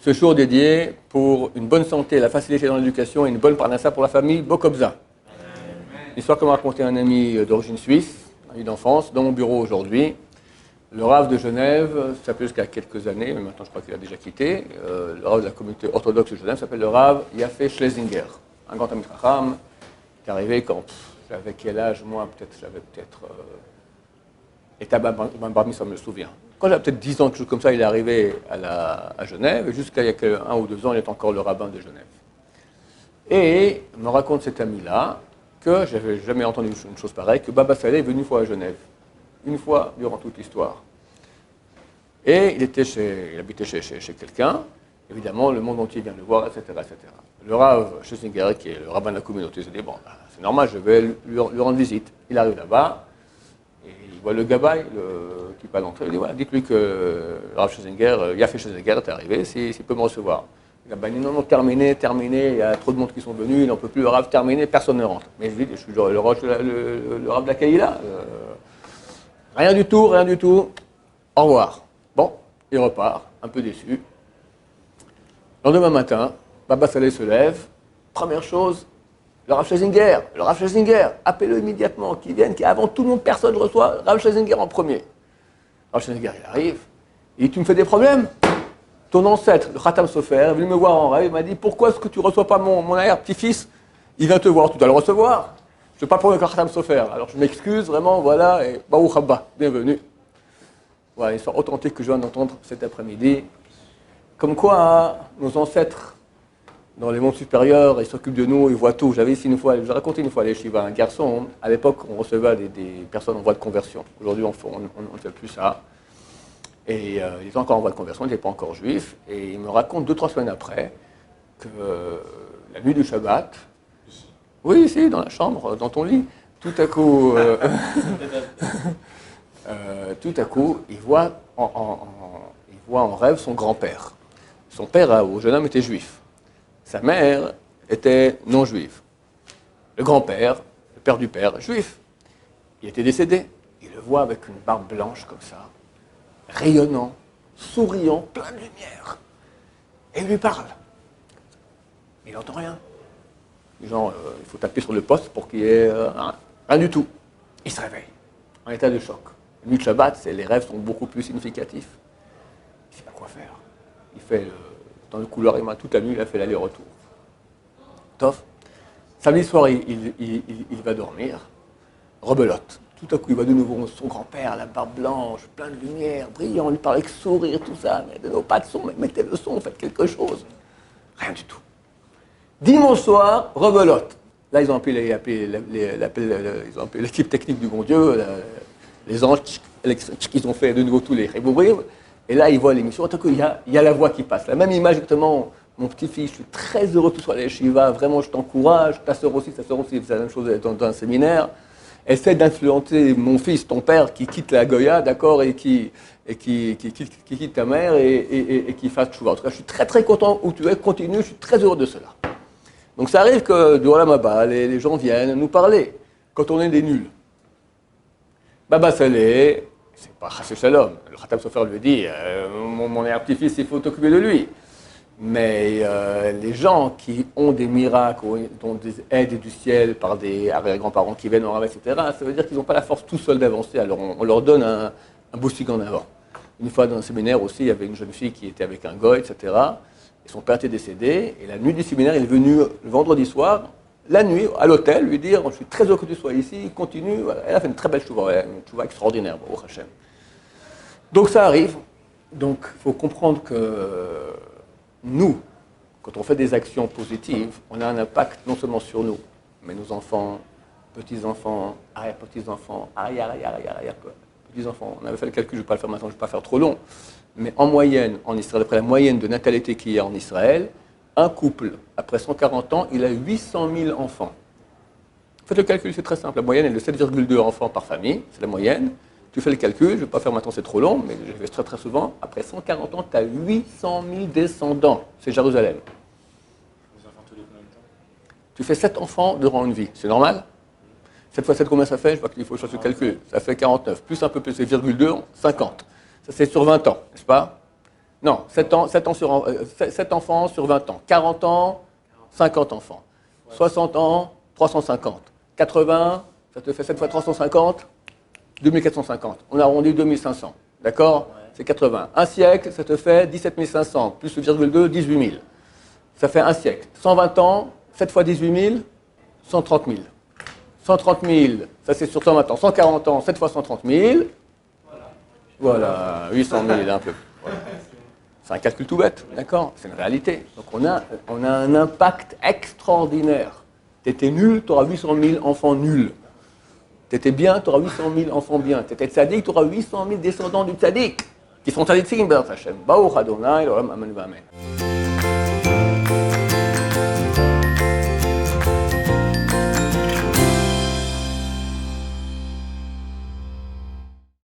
ce jour dédié pour une bonne santé, la facilité dans l'éducation et une bonne parnassa pour la famille Bokobza. L'histoire que m'a raconté un ami d'origine suisse, un ami d'enfance, dans mon bureau aujourd'hui. Le Rav de Genève s'appelait jusqu'à quelques années, mais maintenant je crois qu'il a déjà quitté. Le Rav de la communauté orthodoxe de Genève s'appelle le Rav Yafé Schlesinger, un grand ami Chacham, qui est arrivé quand j'avais quel âge, moi, j'avais peut-être. Et Bar Mitzvah, me souviens. Quand j'avais peut-être 10 ans, quelque chose comme ça, il est arrivé à Genève, et jusqu'à il y a 1 ou 2 ans, il est encore le rabbin de Genève. Et il me raconte cet ami-là que j'avais jamais entendu une chose pareille, que Baba Saleh est venu une fois à Genève. Une fois durant toute l'histoire. Et il habitait chez quelqu'un, évidemment, le monde entier vient le voir, etc., etc. Le Rav Schlesinger, qui est le rabbin de la communauté, se dit, bon, c'est normal, je vais lui rendre visite. Il arrive là-bas, et il voit le gabaï qui passe l'entrée, il dit, voilà, dites-lui que le Rav Schlesinger, Yafé Schlesinger est arrivé, s'il peut me recevoir. Le gabaï dit, non, terminé, il y a trop de monde qui sont venus, il n'en peut plus, le Rav terminé, personne ne rentre. Mais je dis, je suis le Rav de la Kaïla. Rien du tout, au revoir. Bon, il repart, un peu déçu. Le lendemain matin, Baba Saleh se lève. Première chose, le Rav Schlesinger, appelez-le immédiatement, qu'il vienne, qu'avant tout le monde, personne ne reçoit Rav Schlesinger en premier. Rav Schlesinger, il arrive, il dit, tu me fais des problèmes? Ton ancêtre, le Khatam Sofer, est venu me voir en rêve, il m'a dit, pourquoi est-ce que tu ne reçois pas mon arrière-petit-fils? Il vient te voir, tu dois le recevoir. Je ne veux pas prendre le Khatam Sofer. Alors je m'excuse, vraiment, voilà, et Baruch Haba, bienvenue. Voilà, l'histoire authentique que je viens d'entendre cet après-midi. Comme quoi, nos ancêtres, dans les mondes supérieurs, ils s'occupent de nous, ils voient tout. J'avais raconté une fois à l'Yeshiva, un garçon, à l'époque, on recevait des personnes en voie de conversion. Aujourd'hui, on ne fait plus ça. Et il était encore en voie de conversion, il n'était pas encore juif. Et il me raconte 2-3 semaines après que la nuit du Shabbat, oui, ici, dans la chambre, dans ton lit. Tout à coup, il voit en rêve son grand-père. Son père, au jeune homme, était juif. Sa mère était non juive. Le grand-père, le père du père, juif. Il était décédé. Il le voit avec une barbe blanche comme ça, rayonnant, souriant, plein de lumière. Et il lui parle. Il n'entend rien. Genre, il faut taper sur le poste pour qu'il y ait rien du tout. Il se réveille, en état de choc. La nuit de Shabbat, les rêves sont beaucoup plus significatifs. Il ne sait pas quoi faire. Il fait, dans le couloir, toute la nuit, il a fait l'aller-retour. Tof. Samedi soir, il va dormir. Rebelote. Tout à coup, il voit de nouveau son grand-père, la barbe blanche, plein de lumière, brillant, lui parle avec sourire, tout ça. Mais pas de son, mais mettez le son, faites quelque chose. Rien du tout. Dimanche soir, rebelote. Là, ils ont appelé l'équipe technique du bon Dieu, les anges, ils ont fait de nouveau tous les réboubrives. Et là, ils voient l'émission. Tout à coup, il y a la voix qui passe. La même image, exactement. Mon petit-fils, je suis très heureux que tu sois à l'Yeshiva. Vraiment, je t'encourage. Ta sœur aussi, c'est la même chose dans un séminaire. Essaie d'influencer mon fils, ton père, qui quitte la Goya, d'accord, et qui quitte ta mère et qui fasse tchouva. En tout cas, je suis très, très content où tu es. Continue, je suis très heureux de cela. Donc ça arrive que du Olam Haba, les gens viennent nous parler quand on est des nuls. Baba Saleh, c'est pas Chassé Shalom. Le Khatam Sofer lui dit mon petit-fils, il faut t'occuper de lui. Mais les gens qui ont des miracles, ont des aides du ciel par des arrière-grands-parents qui viennent en rêve, etc., ça veut dire qu'ils n'ont pas la force tout seuls d'avancer. Alors on leur donne un boosting en avant. Une fois dans un séminaire aussi, il y avait une jeune fille qui était avec un goy, etc., et son père était décédé, et la nuit du séminaire, il est venu le vendredi soir, la nuit, à l'hôtel, lui dire « Je suis très heureux que tu sois ici, continue. » Voilà. Elle a fait une très belle chouva, une chouva extraordinaire, au Hachem. Donc ça arrive. Donc il faut comprendre que nous, quand on fait des actions positives, on a un impact non seulement sur nous, mais nos enfants, petits-enfants, arrière-petits-enfants, arrière-petits-enfants. On avait fait le calcul, je ne vais pas le faire maintenant, je ne vais pas faire trop long. Mais en moyenne, en Israël, après la moyenne de natalité qu'il y a en Israël, un couple, après 140 ans, il a 800 000 enfants. Faites le calcul, c'est très simple. La moyenne est de 7,2 enfants par famille, c'est la moyenne. Tu fais le calcul, je ne vais pas faire maintenant, c'est trop long, mais je fais très très souvent. Après 140 ans, tu as 800 000 descendants. C'est Jérusalem. Vous enfants tous les combien de temps? Tu fais 7 enfants durant une vie, c'est normal? 7 fois 7, combien ça fait? Je vois qu'il faut que je fasse le calcul. Ça fait 49. Plus un peu plus, c'est 0,2, 50. Ça, c'est sur 20 ans, n'est-ce pas? Non, 7 enfants sur 20 ans. 40 ans, 50 enfants. 60 ans, 350. 80, ça te fait 7 fois 350, 2450. On a arrondi 2500. D'accord? C'est 80. Un siècle, ça te fait 17 500. Plus le virgule 2, 18 000. Ça fait un siècle. 120 ans, 7 fois 18 000, 130 000. 130 000, ça c'est sur 120 ans. 140 ans, 7 fois 130 000. Voilà, 800 000, un peu. Voilà. C'est un calcul tout bête, d'accord? C'est une réalité. Donc on a un impact extraordinaire. Tu étais nul, tu auras 800 000 enfants nuls. Tu étais bien, tu auras 800 000 enfants bien. Tu étais tzaddik, tu auras 800 000 descendants du tzaddik, qui sont tzaddikim, B'ezrat Hashem. Baruch Adonai, l'olam, amen, amen.